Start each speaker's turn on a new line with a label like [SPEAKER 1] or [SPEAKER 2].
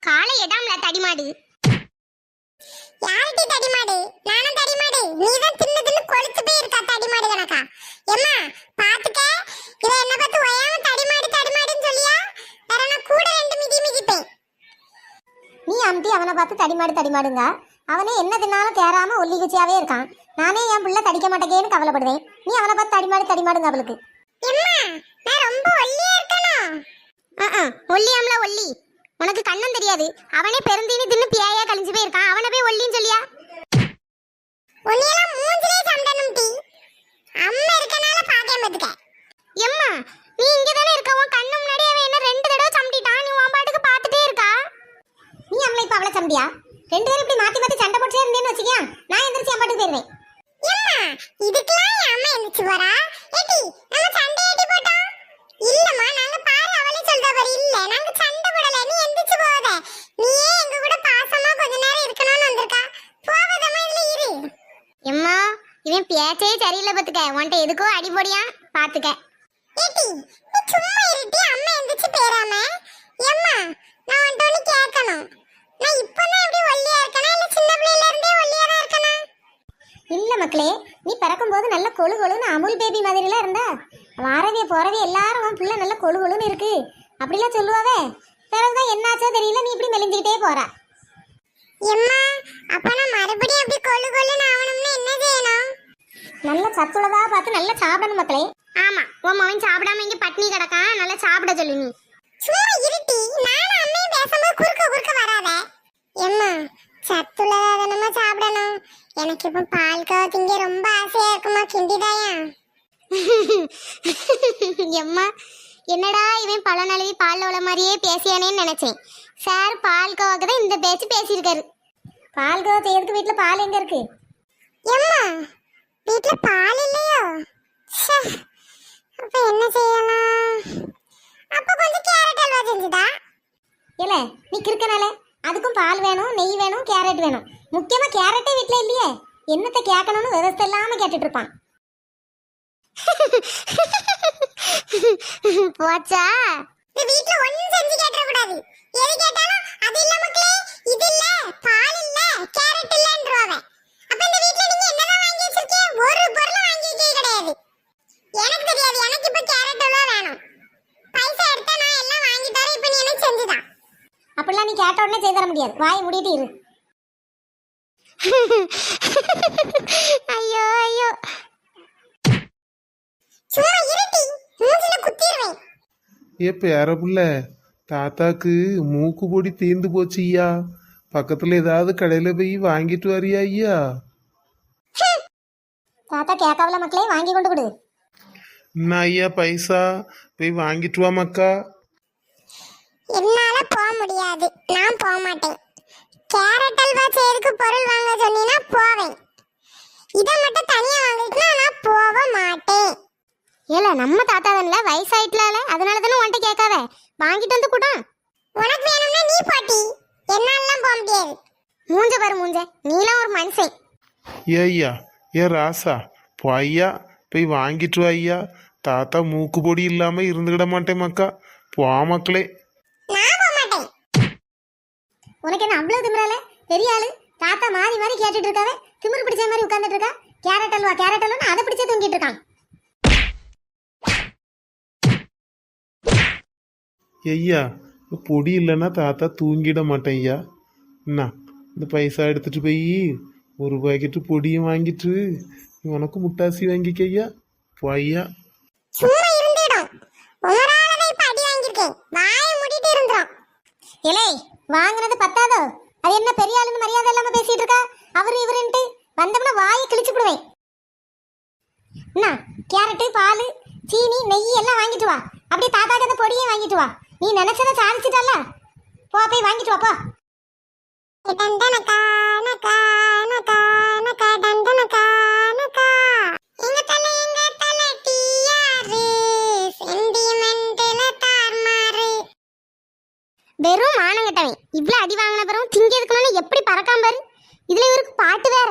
[SPEAKER 1] காலை எடாம்ல தடிமாடு.
[SPEAKER 2] யார்டி தடிமாடு? நானும் தடிமாடு. நீதான் தின்னு தின்னு கொழுத்து போய் இருக்கா தடிமாடு கணக்கா. எம்மா பாத்துக்க, இத என்ன பார்த்து ஒயாம தடிமாடு தடிமாடுன்னு சொல்லியா? வேற நான் கூட ரெண்டு மிதி மிதிப்பேன்.
[SPEAKER 1] நீ அம்டி அவனை பார்த்து தடிமாடு தடிமாடுங்க. அவனே என்ன தின்னாலும் தேராம ஒல்லி குச்சியாவே இருக்கான். நானே என் பிள்ளை தடிக்க மாட்டேங்கேன்னு கவலைப்படுவேன். நீ அவனை பார்த்து தடிமாடு தடிமாடுங்க அவளுக்கு.
[SPEAKER 2] எம்மா நான் ரொம்ப ஒல்லியா இருக்கணும்.
[SPEAKER 1] ஒல்லியாம்ல ஒல்லி. உனக்கு கண்ணம் தெரியாது. அவனே பெருந்தீனி தின்னு பியாயா கழிஞ்சு போய் இருக்கான். அவனை போய் ஒல்லின்னு சொல்லியா?
[SPEAKER 2] ஒன்னியெல்லாம் மூஞ்சிலே சண்டனும் டி. அம்மா இருக்கனால பாக்கேன் பாத்துக்க.
[SPEAKER 1] எம்மா நீ இங்க தானே இருக்க. உன் கண்ணு முன்னாடி அவன் என்ன 2 தடவை சம்பிட்டான். நீ உன் பாட்டுக்கு பார்த்துட்டே இருக்கா. நீ அம்மா இப்ப அவளை சம்பியா? 2 பேரும் இப்படி மாத்தி மாத்தி சண்டை போட்டே இருந்தேன்னு வச்சுக்கியா, நான் எந்திரிச்சு என் பாட்டுக்கு போயிருவேன்.
[SPEAKER 2] எம்மா இதுக்கெல்லாம் என் அம்மா எந்திரிச்சு போறா? ஏடி நம்ம சண்டை ஏடி போட்டோம்? இல்லம்மா நாங்க பாரு அவளே சொல்றா பாரு. இல்ல நாங்க சண்டை போடல. நீ எந்திரிச்சு போகாத. நீயே எங்க கூட பாசமா கொஞ்ச நேரம் இருக்கணும்னு வந்திருக்கா. போகாதம்மா இல்ல இரு.
[SPEAKER 1] எம்மா இவன் பேச்சே சரியில்லை பாத்துக்க. உன்கிட்ட எதுக்கோ அடி போடியா பாத்துக்க.
[SPEAKER 2] ஏடி நீ சும்மா இருட்டி. அம்மா எந்திரிச்சு போறாம. எம்மா நான் உன்கிட்ட ஒண்ணு கேட்கணும். நான் இப்பதான் எப்படி ஒல்லியா இருக்கனா இல்ல சின்ன பிள்ளையில இருந்தே ஒல்லியா தான் இருக்கனா?
[SPEAKER 1] இல்ல மக்களே, நீ பிறக்கும்போது நல்ல கொழு கொழுன்னு அமுல் பேபி மாதிரிலாம் இருந்தா. வாரவே போறவே எல்லாரும் உன் பிள்ளை நல்ல கொழு கொழுன்னு இருக்கு அப்படிலாம் சொல்லுவாவே. பிறகுதான் என்னாச்சோ தெரியல, நீ இப்படி மெலிஞ்சுக்கிட்டே போற.
[SPEAKER 2] எம்மா அப்ப நான் மறுபடியும் அப்படி கொழு கொழுன்னு ஆவணும்னா என்ன செய்யணும்?
[SPEAKER 1] நல்ல சத்துள்ளதா பார்த்து நல்லா சாப்பிடணும் மக்களே. ஆமா, உன் மகன் சாப்பிடாம இங்க பட்னி கிடக்கான். நல்லா சாப்பிட சொல்லு நீ.
[SPEAKER 2] சும்மா இருட்டி. நானும் அம்மையும் பேசும்போது குறுக்க குறுக்க வராத. எம்மா சத்துள்ளதா நம்ம சாப்பிடணும். எனக்கு இப்ப பால்கோவா திங்க ரொம்ப ஆசையா இருக்குமா. கிண்டிதாயா?
[SPEAKER 1] எம்மா என்னடா இவன் பல நழுவி பால் உள்ள மாதிரியே பேசியானேன்னு நினைச்சேன். சார் பால்கோவாக்கு தான் இந்த பேச்சு பேசியிருக்காரு. பால்கோவா செய்யறதுக்கு வீட்டுல பால் எங்க இருக்கு?
[SPEAKER 2] எம்மா வீட்டுல பால் இல்லையோ? அப்ப என்ன செய்யலாம்? அப்ப கொஞ்சம் கேரட் அல்வா செஞ்சுதா?
[SPEAKER 1] இல்ல நீ கிறுக்கனால அதுக்கும் பால் வேணும், நெய் வேணும், கேரட் வேணும். முக்கியமா கேரட்டே வீட்டுல இல்லையே. என்னத்தை கேட்கணும்னு விவசாய இல்லாம கேட்டுட்டு இருப்பான். போச்சா?
[SPEAKER 2] வீட்டுல ஒண்ணும் செஞ்சு கேட்க கூடாது. எது கேட்டாலும் அது இல்ல மக்களே, இது இல்ல, பால் இல்ல, கேரட் இல்லன்றவாங்க. அப்ப இந்த வீட்டுல நீங்க என்னதான் வாங்கி வச்சிருக்கீங்க? ஒரு பொருள் வாங்கி வைக்க கிடையாது. எனக்கு தெரியாது. எனக்கு இப்ப கேரட் அல்வா வேணும். பைசா எடுத்தா நான் எல்லாம் வாங்கி தரேன். இப்ப நீ எனக்கு செஞ்சுதான்.
[SPEAKER 1] அப்படிலாம் நீ கேட்ட உடனே செய்து தர முடியாது. வாய் மூடிட்டு இரு. ஐயோ ஐயோ
[SPEAKER 2] சும்மா இருட்டி. மூஞ்சில குத்திடுவேன்.
[SPEAKER 3] ஏ பேர புள்ள, தாத்தாக்கு மூக்கு பொடி தீர்ந்து போச்சு ஐயா. பக்கத்துல ஏதாவது கடையில போய் வாங்கிட்டு வரியா ஐயா?
[SPEAKER 1] தாத்தா கேட்காவல மக்களே, வாங்கி கொண்டு கொடு.
[SPEAKER 3] என்ன ஐயா பைசா? போய் வாங்கிட்டு வா மக்கா.
[SPEAKER 2] என்னால போக முடியாது. நான் போக மாட்டேன். கேரட் அல்வா செய்யறதுக்கு பொருள் வாங்க சொன்னீனா போவேன். இதை மட்டும் தனியா வாங்கிட்டுனா நான் போக மாட்டேன்.
[SPEAKER 1] ஏல நம்ம தாத்தா தானே வயசாயிட்டலால, அதனால தானே உன்கிட்ட கேட்காத. வாங்கிட்டு வந்து கூட.
[SPEAKER 2] உனக்கு வேணும்னா நீ போட்டி. என்னாலலாம் போக முடியாது.
[SPEAKER 1] மூஞ்ச பாரு மூஞ்ச. நீலாம் ஒரு மனுஷன்.
[SPEAKER 3] ஏ ஐயா, ஏ ராசா, போ ஐயா, போய் வாங்கிட்டு வா ஐயா. தாத்தா மூக்கு பொடி இல்லாம இருந்துக்கிட மாட்டேன் மக்கா. போ மக்களே.
[SPEAKER 2] நான் போக மாட்டேன்.
[SPEAKER 1] உனக்கு என்ன அவ்வளவு திமிரால? பெரிய ஆளு தாத்தா மாறி மாறி கேட்டுட்டு இருக்காவே. திமிரு பிடிச்ச மாதிரி உட்கார்ந்துட்டு இருக்கா. கேரட் அல்வா கேரட் அல்வான்னு அதை பிடிச்சே தூங்கிட்டு இருக்கான்.
[SPEAKER 3] ஐயா பொடி இல்லைன்னா தாத்தா தூங்கிட மாட்டேன் ஐயா. என்ன இந்த பைசா எடுத்துட்டு போய் ஒரு பாக்கெட்டு பொடியும் வாங்கிட்டு உனக்கு முட்டாசி வாங்கிக்க ஐயா. போ ஐயா.
[SPEAKER 2] சும்மா இருந்திடும். உமராலவே இப்ப அடி வாங்கியிருக்கேன். வாயை மூடிட்டு இருந்துரும்.
[SPEAKER 1] இலே வாங்குனது பத்தாதோ? அது என்ன பெரிய ஆளுன்னு மரியாதை இல்லாம பேசிட்டு இருக்கா? அவரு இவருன்ட்டு வந்தோம்னா வாயை கிழிச்சு விடுவேன். என்ன கேரட்டு, பால், சீனி, நெய் எல்லாம் வாங்கிட்டு வா. அப்படியே தாத்தாக்கு அந்த பொடியே வாங்கிட்டு வா. நீ நினைச்சதை சாதிச்சிட்டல்ல. போ போய் வாங்கிட்டு வாப்பா.
[SPEAKER 2] டண்டனக்கா நக்கா நக்கா நக்கா டண்டனக்கா நக்கா. எங்க தல டியாரு சென்டிமெண்டல தார்மாரு.
[SPEAKER 1] வெறும் மானங்கட்டவன். இவ்வளவு அடி வாங்கின பிறகு திங்க எதுக்குன்னு எப்படி பறக்காம பாரு. இதுல இவருக்கு பாட்டு வேற.